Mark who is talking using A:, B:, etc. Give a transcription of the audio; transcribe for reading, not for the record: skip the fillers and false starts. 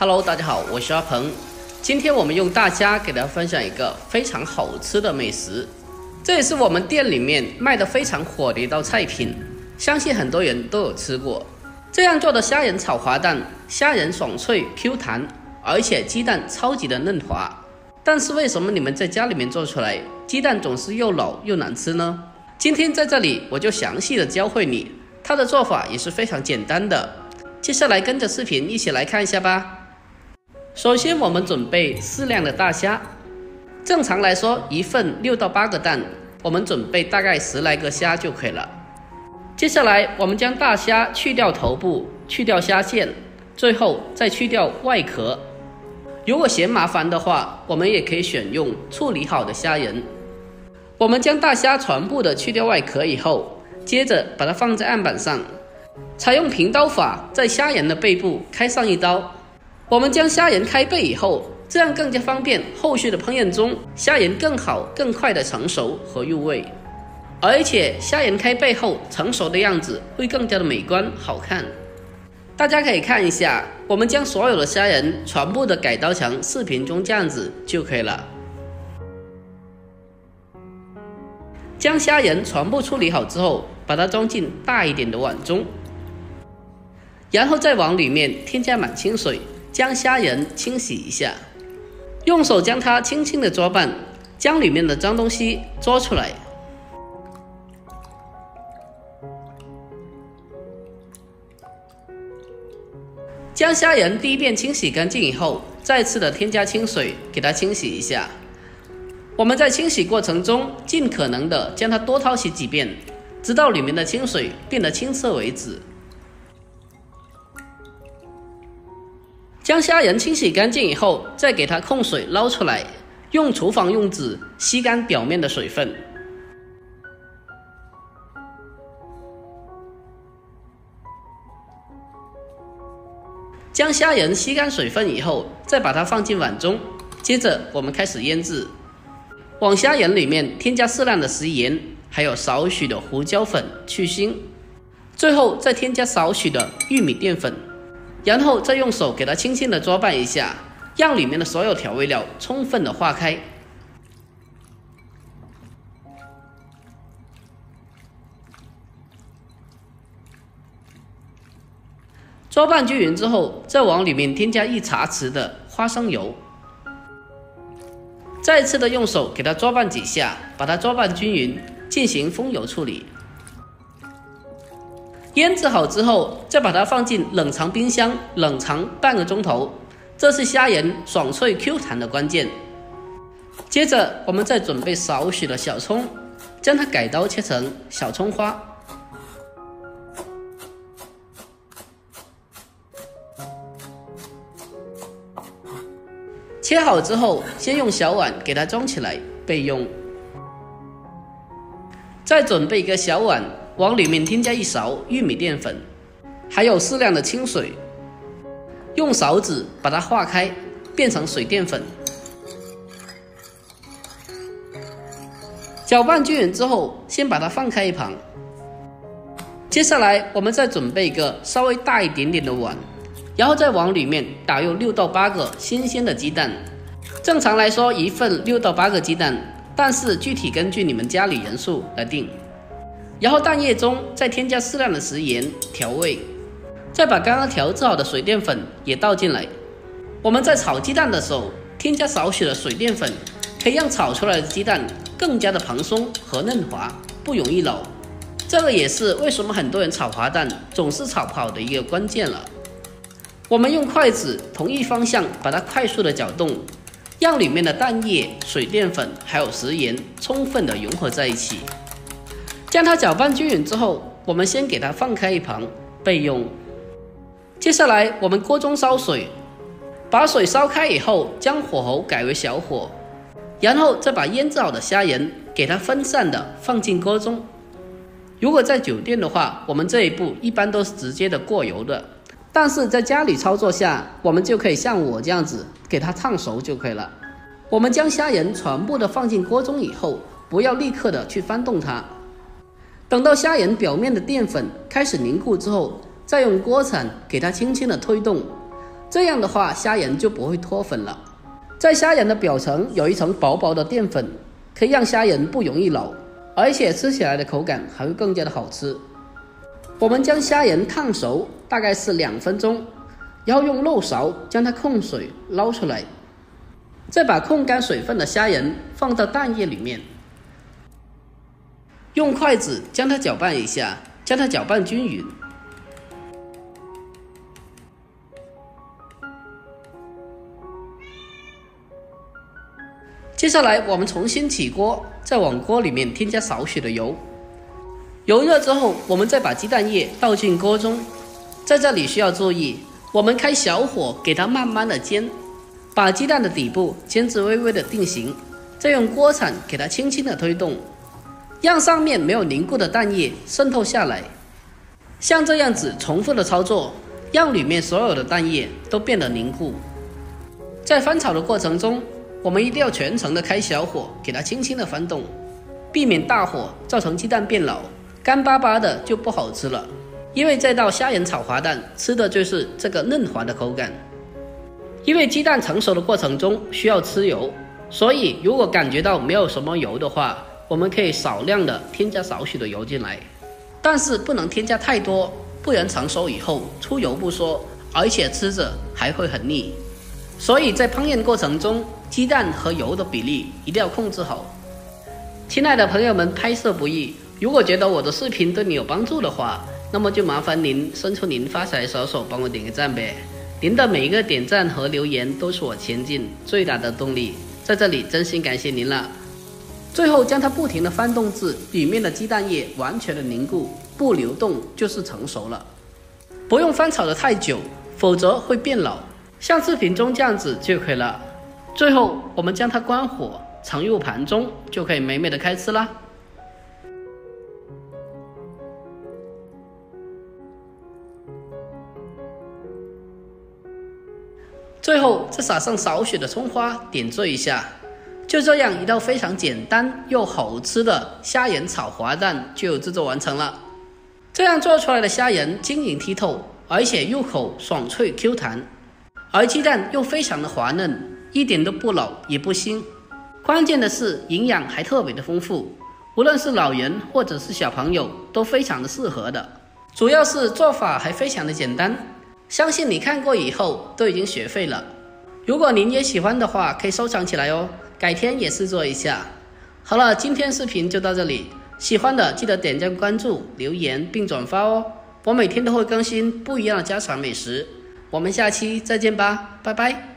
A: Hello， 大家好，我是阿鹏。今天我们用大虾给大家分享一个非常好吃的美食，这也是我们店里面卖的非常火的一道菜品，相信很多人都有吃过。这样做的虾仁炒滑蛋，虾仁爽脆 Q 弹，而且鸡蛋超级的嫩滑。但是为什么你们在家里面做出来，鸡蛋总是又老又难吃呢？今天在这里我就详细的教会你，它的做法也是非常简单的。接下来跟着视频一起来看一下吧。首先我们准备适量的大虾，正常来说一份6到8个蛋，我们准备大概10来个虾就可以了。接下来我们将大虾去掉头部，去掉虾线，最后再去掉外壳。如果嫌麻烦的话，我们也可以选用处理好的虾仁。我们将大虾全部的去掉外壳以后，接着把它放在案板上，采用平刀法在虾仁的背部开上一刀。我们将虾仁开背以后，这样更加方便后续的烹饪中，虾仁更好更快的成熟和入味。而且虾仁开背后成熟的样子会更加的美观好看。大家可以看一下，我们将所有的虾仁全部的改刀成视频中这样子就可以了。将虾仁全部处理好之后，把它装进大一点的碗中，然后再往里面添加满清水，将虾仁清洗一下，用手将它轻轻的捉拌，将里面的脏东西捉出来。将虾仁第一遍清洗干净以后，再次的添加清水给它清洗一下。我们在清洗过程中尽可能的将它多淘洗几遍，直到里面的清水变得清澈为止。将虾仁清洗干净以后，再给它控水捞出来，用厨房用纸吸干表面的水分。将虾仁吸干水分以后，再把它放进碗中，接着我们开始腌制。往虾仁里面添加适量的食盐，还有少许的胡椒粉去腥，最后再添加少许的玉米淀粉，然后再用手给它轻轻的捉拌一下，让里面的所有调味料充分的化开。捉拌均匀之后，再往里面添加1茶匙的花生油，再次的用手给它捉拌几下，把它捉拌均匀，进行封油处理。腌制好之后，再把它放进冷藏冰箱冷藏半个钟头，这是虾仁爽脆 Q 弹的关键。接着我们再准备少许的小葱，将它改刀切成小葱花。切好之后，先用小碗给它装起来备用。再准备一个小碗，往里面添加1勺玉米淀粉，还有适量的清水，用勺子把它化开，变成水淀粉。搅拌均匀之后，先把它放开一旁。接下来我们再准备一个稍微大一点点的碗，然后再往里面打入6到8个新鲜的鸡蛋。正常来说一份6到8个鸡蛋，但是具体根据你们家里人数来定。然后蛋液中再添加适量的食盐调味，再把刚刚调制好的水淀粉也倒进来。我们在炒鸡蛋的时候添加少许的水淀粉，可以让炒出来的鸡蛋更加的蓬松和嫩滑，不容易老。这个也是为什么很多人炒滑蛋总是炒不好的一个关键了。我们用筷子同一方向把它快速的搅动，让里面的蛋液、水淀粉还有食盐充分的融合在一起。将它搅拌均匀之后，我们先给它放开一旁备用。接下来我们锅中烧水，把水烧开以后，将火候改为小火，然后再把腌制好的虾仁给它分散的放进锅中。如果在酒店的话，我们这一步一般都是直接的过油的，但是在家里操作下，我们就可以像我这样子给它烫熟就可以了。我们将虾仁全部的放进锅中以后，不要立刻的去翻动它，等到虾仁表面的淀粉开始凝固之后，再用锅铲给它轻轻的推动，这样的话虾仁就不会脱粉了。在虾仁的表层有一层薄薄的淀粉，可以让虾仁不容易老，而且吃起来的口感还会更加的好吃。我们将虾仁烫熟，大概是2分钟，然后用漏勺将它控水捞出来，再把控干水分的虾仁放到蛋液里面，用筷子将它搅拌一下，将它搅拌均匀。接下来我们重新起锅，再往锅里面添加少许的油。油热之后，我们再把鸡蛋液倒进锅中。在这里需要注意，我们开小火给它慢慢的煎，把鸡蛋的底部煎至微微的定型，再用锅铲给它轻轻的推动，让上面没有凝固的蛋液渗透下来。像这样子重复的操作，让里面所有的蛋液都变得凝固。在翻炒的过程中，我们一定要全程的开小火给它轻轻的翻动，避免大火造成鸡蛋变老，干巴巴的就不好吃了。因为这道虾仁炒滑蛋吃的就是这个嫩滑的口感。因为鸡蛋成熟的过程中需要吃油，所以如果感觉到没有什么油的话，我们可以少量的添加少许的油进来，但是不能添加太多，不然成熟以后出油不说，而且吃着还会很腻。所以在烹饪过程中，鸡蛋和油的比例一定要控制好。亲爱的朋友们，拍摄不易，如果觉得我的视频对你有帮助的话，那么就麻烦您伸出您发财小手帮我点个赞呗。您的每一个点赞和留言都是我前进最大的动力，在这里真心感谢您了。最后将它不停的翻动至里面的鸡蛋液完全的凝固，不流动就是成熟了。不用翻炒的太久，否则会变老，像视频中这样子就可以了。最后我们将它关火，盛入盘中，就可以美美的开吃啦。最后再撒上少许的葱花，点缀一下。就这样一道非常简单又好吃的虾仁炒滑蛋就制作完成了。这样做出来的虾仁晶莹剔透，而且入口爽脆 Q 弹，而鸡蛋又非常的滑嫩，一点都不老也不腥。关键的是营养还特别的丰富，无论是老人或者是小朋友都非常的适合的。主要是做法还非常的简单，相信你看过以后都已经学会了。如果您也喜欢的话，可以收藏起来哦，改天也试做一下。好了，今天视频就到这里，喜欢的记得点赞关注、留言并转发哦。我每天都会更新不一样的家常美食，我们下期再见吧，拜拜。